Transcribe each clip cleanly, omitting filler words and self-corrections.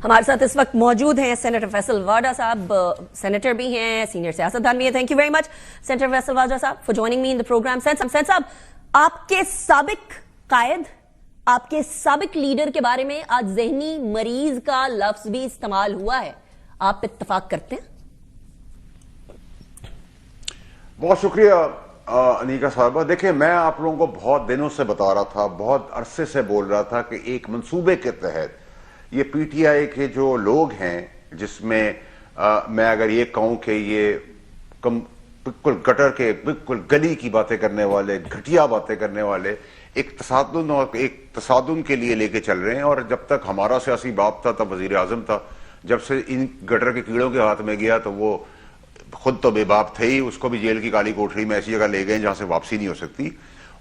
ہمارے ساتھ اس وقت موجود ہیں سینیٹر فیصل واڈا صاحب، سینیٹر بھی ہیں، سینئر سیاستدان بھی ہیں. Thank you very much senator Faisal Vawda صاحب for joining me in the program. Sain صاحب، آپ کے سابق قائد، آپ کے سابق لیڈر کے بارے میں آج ذہنی مریض کا لفظ بھی استعمال ہوا ہے، آپ اتفاق کرتے ہیں؟ بہت شکریہ انیکا صاحبہ. دیکھیں، میں آپ لوگوں کو بہت دنوں سے بتا رہا تھا، بہت عرصے سے بول رہا تھا کہ ایک منصوبے کے تحت یہ پی ٹی آئی کے جو لوگ ہیں، جس میں میں اگر یہ کہوں کہ یہ بالکل گٹر کے، بالکل گلی کی باتیں کرنے والے، گھٹیا باتیں کرنے والے، ایک تصادم اور ایک تصادم کے لیے لے کے چل رہے ہیں. اور جب تک ہمارا سیاسی باپ تھا، تب وزیر اعظم تھا، جب سے ان گٹر کے کیڑوں کے ہاتھ میں گیا تو وہ خود تو بے باپ تھے ہی، اس کو بھی جیل کی کالی کوٹری میں ایسی جگہ لے گئے جہاں سے واپسی نہیں ہو سکتی.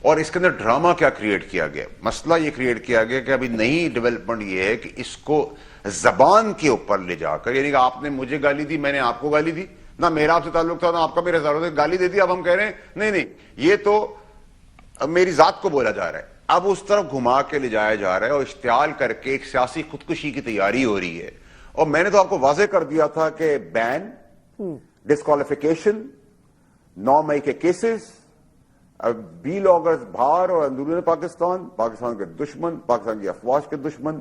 اور اس کے اندر ڈرامہ کیا کریٹ کیا گیا، مسئلہ یہ کریٹ کیا گیا کہ ابھی نئی ڈیولپمنٹ یہ ہے کہ اس کو زبان کے اوپر لے جا کر، یعنی کہ آپ نے مجھے گالی دی، میں نے آپ کو گالی دی، نہ میرا آپ سے تعلق تھا نہ آپ کا میرے سے گالی دے دی. اب ہم کہہ رہے ہیں نہیں یہ تو میری ذات کو بولا جا رہا ہے. اب اس طرف گھما کے لے جایا جا رہا ہے اور اشتعال کر کے ایک سیاسی خودکشی کی تیاری ہو رہی ہے. اور میں نے تو آپ کو واضح کر دیا تھا کہ بین، ڈسکوالیفیکیشن، 9 مئی کے کیسز، بی لاگرز باہر اور اندرون پاکستان، پاکستان کے دشمن، پاکستان کی افواج کے دشمن،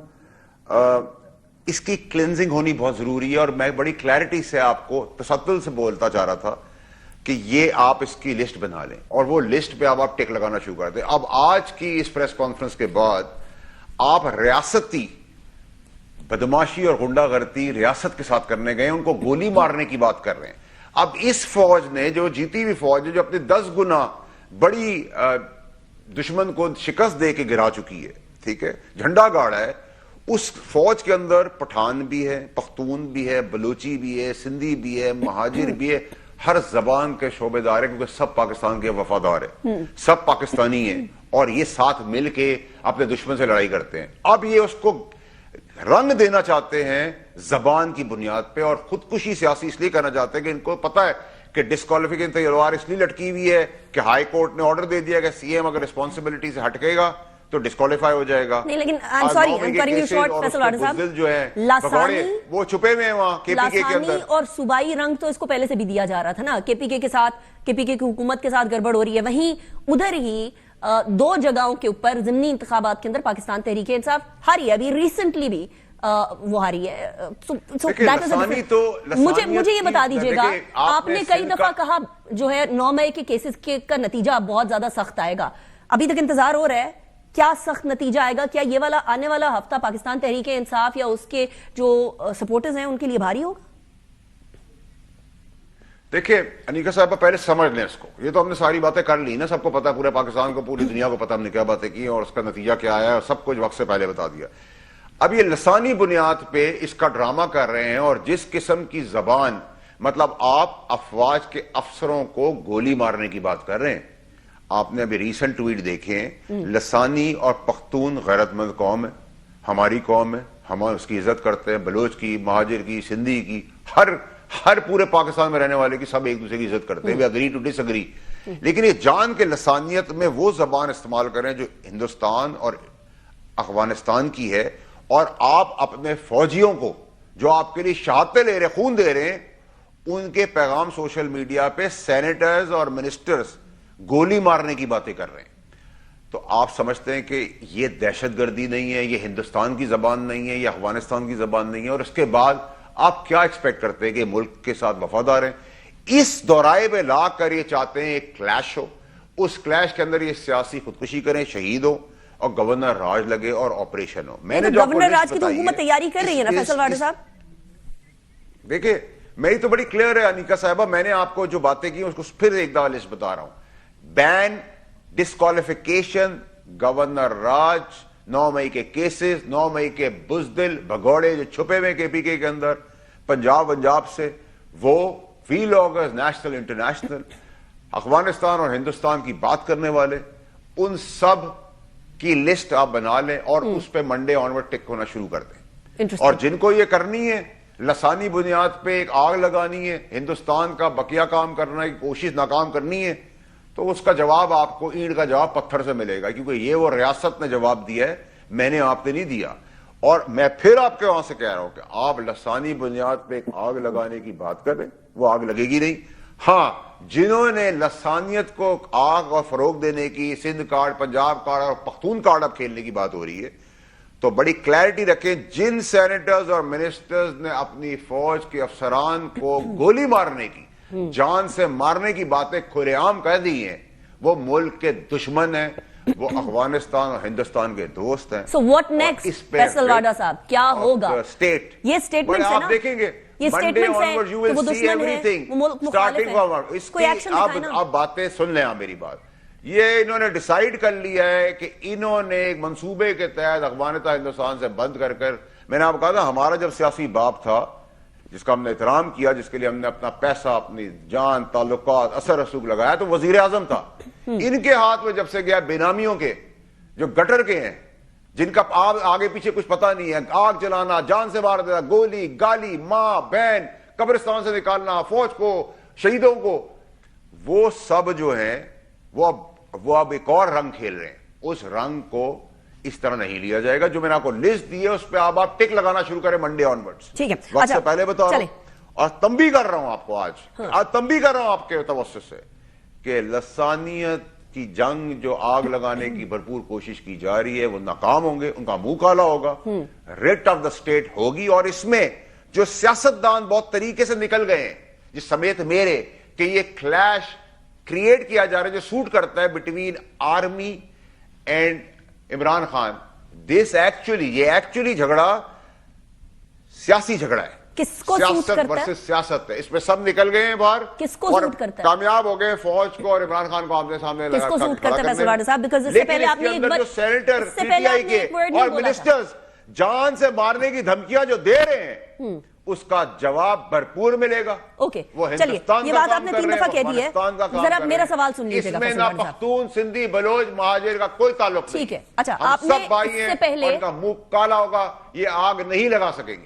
اس کی کلینزنگ ہونی بہت ضروری ہے. اور میں بڑی کلیئرٹی سے آپ کو تسلسل سے بولتا چاہ رہا تھا کہ یہ آپ اس کی لسٹ بنا لیں اور وہ لسٹ پہ آپ ٹک لگانا شروع کر دیں. اب آج کی اس پریس کانفرنس کے بعد آپ ریاستی بدماشی اور غنڈہ گردی ریاست کے ساتھ کرنے گئے، ان کو گولی مارنے کی بات کر رہے ہیں. اب اس فوج نے، جو جیتی ہوئی فوج ہے، جو اپنے 10 گنا بڑی دشمن کو شکست دے کے گرا چکی ہے، ٹھیک ہے، جھنڈا گاڑا ہے، اس فوج کے اندر پٹھان بھی ہے، پختون بھی ہے، بلوچی بھی ہے، سندھی بھی ہے، مہاجر بھی ہے، ہر زبان کے شعبے دار ہیں، کیونکہ سب پاکستان کے وفادار ہیں، سب پاکستانی ہیں اور یہ ساتھ مل کے اپنے دشمن سے لڑائی کرتے ہیں. اب یہ اس کو رنگ دینا چاہتے ہیں زبان کی بنیاد پہ، اور خودکشی سیاسی اس لیے کرنا چاہتے ہیں کہ ان کو پتا ہے کہ ڈسکوالیفیکیشن تلوار اس لیے لٹکی ہوئی ہے کہ ہائی کورٹ نے آرڈر دے دیا کہ سی ایم اگر رسپانسبلٹی سے ہٹکے گا تو ڈسکوالیفائی ہو جائے گا. نہیں لیکن جو ہے وہ چھپے ہوئے ہیں وہاں کے پی کے اندر، اور صوبائی رنگ تو اس کو پہلے سے بھی دیا جا رہا تھا نا، کے پی کے کے ساتھ، کے پی کے کی حکومت کے ساتھ گڑبڑ ہو رہی ہے. وہیں ادھر ہی 2 جگہوں کے اوپر ضمنی انتخابات کے اندر پاکستان تحریک انصاف ہاری ہے، ابھی ریسنٹلی بھی وہ ہاری ہے. مجھے یہ بتا دیجئے گا، آپ نے کئی دفعہ کہا جو ہے 9 مئی کے کیسز کا نتیجہ بہت زیادہ سخت آئے گا، ابھی تک انتظار ہو رہا ہے، کیا سخت نتیجہ آئے گا؟ کیا یہ والا آنے والا ہفتہ پاکستان تحریک انصاف یا اس کے جو سپورٹرز ہیں ان کے لیے بھاری ہوگا؟ دیکھیں انیکا صاحبہ، پہلے سمجھ لیں اس کو. یہ تو ہم نے ساری باتیں کر لی نا، سب کو پتا، پورے پاکستان کو، پوری دنیا کو پتا ہم نے کیا باتیں کی اور اس کا نتیجہ کیا آیا اور سب کچھ وقت سے پہلے بتا دیا. اب یہ لسانی بنیاد پہ اس کا ڈرامہ کر رہے ہیں، اور جس قسم کی زبان، مطلب آپ افواج کے افسروں کو گولی مارنے کی بات کر رہے ہیں. آپ نے ابھی ریسنٹ ٹویٹ دیکھے ہیں، لسانی اور پختون غیرت مند قوم ہے، ہماری قوم ہے، ہم اس کی عزت کرتے ہیں، بلوچ کی، مہاجر کی، سندھی کی، ہر پورے پاکستان میں رہنے والے کی، سب ایک دوسرے کی عزت کرتے ہیں. وی اگری ٹو ڈس اگری. لیکن یہ جان کے لسانیت میں وہ زبان استعمال کریں جو ہندوستان اور افغانستان کی ہے، اور آپ اپنے فوجیوں کو جو آپ کے لیے شہادتیں لے رہے، خون دے رہے ہیں، ان کے پیغام سوشل میڈیا پہ سینیٹرز اور منسٹرز گولی مارنے کی باتیں کر رہے ہیں. تو آپ سمجھتے ہیں کہ یہ دہشت گردی نہیں ہے، یہ ہندوستان کی زبان نہیں ہے، یہ افغانستان کی زبان نہیں ہے، اور اس کے بعد آپ کیا ایکسپیکٹ کرتے ہیں کہ ملک کے ساتھ وفادار ہیں؟ اس دورائے میں لا کر یہ چاہتے ہیں ایک کلیش ہو، اس کلیش کے اندر یہ سیاسی خودکشی کریں، شہید ہو اور گورنر راج لگے اور آپریشن ہو. میں نے جو گورنر راج کی تو حکومت تیاری کر رہی ہے نا فیصل واڈا صاحب. دیکھیں میری تو بڑی کلیئر ہے انیکا صاحبہ، میں نے آپ کو جو باتیں کی اس کو پھر ایک دفعہ لسٹ بتا رہا ہوں. بین، ڈسکوالیفیکیشن، گورنر راج، 9 مئی کے کیسز، 9 مئی کے بزدل بھگوڑے جو چھپے ہوئے کے پی کے اندر پنجاب سے، وہ وی لاگرز، نیشنل انٹرنیشنل، افغانستان اور ہندوستان کی بات کرنے والے، ان سب کی لسٹ آپ بنا لیں اور اس پہ منڈے آنورڈ ٹک ہونا شروع کر دیں. اور جن کو یہ کرنی ہے، لسانی بنیاد پہ ایک آگ لگانی ہے، ہندوستان کا بقیہ کام کرنے کی کوشش ناکام کرنی ہے، تو اس کا جواب آپ کو اینٹ کا جواب پتھر سے ملے گا، کیونکہ یہ وہ ریاست نے جواب دیا ہے، میں نے آپ نے نہیں دیا. اور میں پھر آپ کے وہاں سے کہہ رہا ہوں کہ آپ لسانی بنیاد پہ ایک آگ لگانے کی بات کر رہے ہیں، وہ آگ لگے گی نہیں. ہاں، جنہوں نے لسانیت کو آگ اور فروغ دینے کی سندھ کارڈ، پنجاب کارڈ اور پختون کارڈ اب کھیلنے کی بات ہو رہی ہے، تو بڑی کلیئرٹی رکھیں. جن سینیٹرز اور منسٹرز نے اپنی فوج کے افسران کو گولی مارنے کی، جان سے مارنے کی باتیں کھلے عام کہہ دی ہیں، وہ ملک کے دشمن ہیں، وہ افغانستان اور ہندوستان کے دوست ہیں. So what next Faisal Vawda صاحب، کیا ہوگا؟ اسٹیٹ یہ اسٹیٹمنٹ ہے نا، آپ دیکھیں گے یہ اسٹیٹمنٹ ہے کہ وہ دشمن ہے، وہ ملک مخالف ہے، کوئی ایکشن دکھائے نا. آپ باتیں سن لیں. آپ میری بات، یہ انہوں نے ڈیسائیڈ کر لیا ہے کہ انہوں نے ایک منصوبے کے تحت افغانستان ہندوستان سے بند کر کر، میں نے آپ کہا تھا ہمارا جب سیاسی باپ تھا جس کا ہم نے احترام کیا، جس کے لیے ہم نے اپنا پیسہ، اپنی جان، تعلقات، اثر رسوخ لگایا، تو وزیر اعظم تھا. ان کے ہاتھ میں جب سے گیا بینامیوں کے، جو گٹر کے ہیں، جن کا آگے پیچھے کچھ پتہ نہیں ہے، آگ جلانا، جان سے مار دینا، گولی، گالی، ماں بہن قبرستان سے نکالنا، فوج کو، شہیدوں کو، وہ سب جو ہیں وہ اب ایک اور رنگ کھیل رہے ہیں. اس رنگ کو اس طرح نہیں لیا جائے گا. جو میں نے آپ کو لسٹ دی ہے اس پہ آپ ٹک لگانا شروع کریں منڈے آنورڈز. ٹھیک ہے، وقت سے پہلے بتا رہا ہوں اور تنبیہ کر رہا ہوں آپ کو، آج تنبیہ کر رہا ہوں آپ کے توسط سے کہ لسانیت کی جنگ جو آگ لگانے کی بھرپور کوشش کی جا رہی ہے وہ ناکام ہوں گے، ان کا منہ کالا ہوگا، ریٹ آف دا اسٹیٹ ہوگی. اور اس میں جو سیاستدان بہت طریقے سے نکل گئے ہیں، جس سمیت میرے، کہ یہ کلیش کریٹ کیا جا رہا ہے جو سوٹ کرتا ہے between army and Imran Khan. یہ ایکچولی جھگڑا سیاسی جھگڑا ہے. کس کو سوٹ سیاست کرتا ہے؟ ورسز سیاست ہے. اس میں سب نکل گئے ہیں باہر. کس کو اور سوٹ کرتا ہے؟ کامیاب ہو گئے فوج کو اور عمران خان کو آمنے سامنے لگا. کس کو سوٹ کرتا ہے فیصل واڈا صاحب؟ بیکاز اس سے پہلے آپ نے ایک بار، جو سینیٹر پی ٹی آئی کے اور منسٹرز جان سے مارنے کی دھمکیاں جو دے رہے ہیں، اس کا جواب بھرپور ملے گا. اوکے، وہ چلیے، ہندوستان یہ کا بات آپ کام نے کر 3 رہے دفعہ ہیں، کہہ دی ہے. افغانستان کا کام ذرا کر میرا رہے ہیں. سوال سن لیجیے گا اس میں فیصل نہ واڈا صاحب. پختون، سندھی، بلوچ، مہاجر کا کوئی تعلق نہیں. ٹھیک ہے، اچھا، ہم آپ نے سب بھائی اس ہیں، سے پہلے ان کا منہ کالا ہوگا، یہ آگ نہیں لگا سکیں گے.